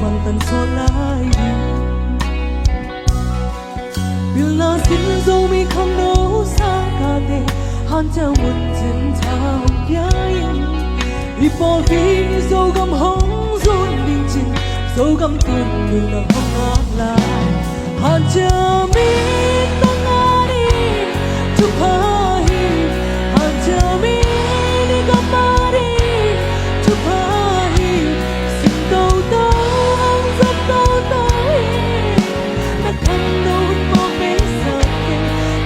bằng tần số lái đi Bill na xin dâu mi không đấu xa cả tê Han cha muôn chân cha hồng yain I bỏ vì dâu gầm hông run đình chinh dâu gầm tuôn đường là hông ngạc lại Han cha mi tăng ngã đi chụp hà hi Han cha mi đi gặp mà đi chụp hà hi xin đâu đâu hông dập đâu đâu hi đã không đâu mơ mê sợ kê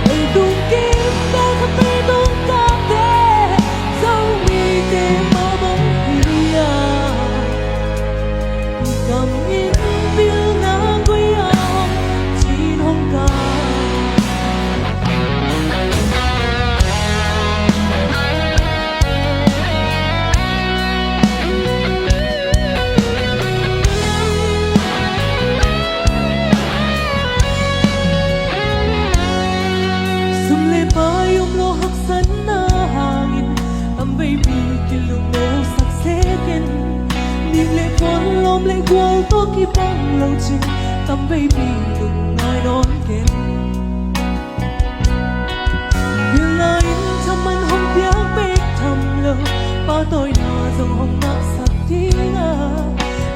đầy tung kim đã khắp bê tung cà phê dâu mi kê mơ bóng hi à cầm in bill na quay ao chín hôm ca sum le pa yung lo hak san na hangin am baby kilung no sak seken ning le pon lom le gwal to ki bang lo chin tam baby lung nai non ken bill na in tham man hong piak bek tham lo pa toy na zong hong na sak tinga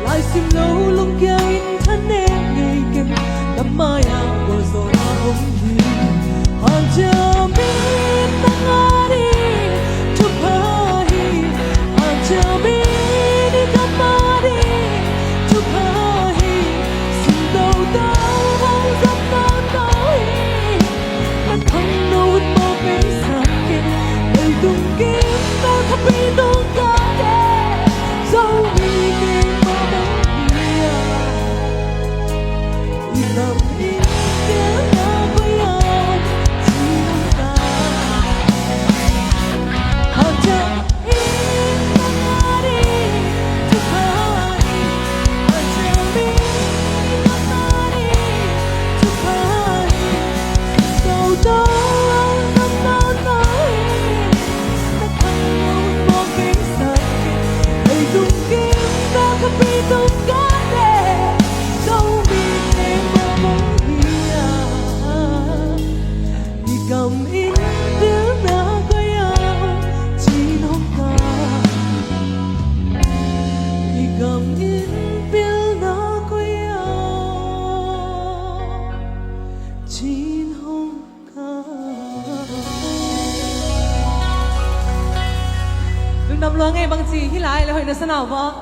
lai sim lo lung kya in than ne ngai ken lam ma ya wo zo na hong hi Han cha mi tăng ngã đi chụp hà hi Han cha mi đi gặp mà đi chụp hà hi xin đâu đâu hông dập đâu đâu hi mắt không đâu hút mơ về sạc kê đầy tung kim ta khắp đi tung ca đê dâu mi kê mơ bóng hi à đi cầm in tiếng na với ao cầm in tiếng na quay ao chín hôm ca đi cầm in tiếng na quay ao chín hôm ca đừng nằm loa nghe bằng chỉ khi lại là hồi nó sẽ nào vợ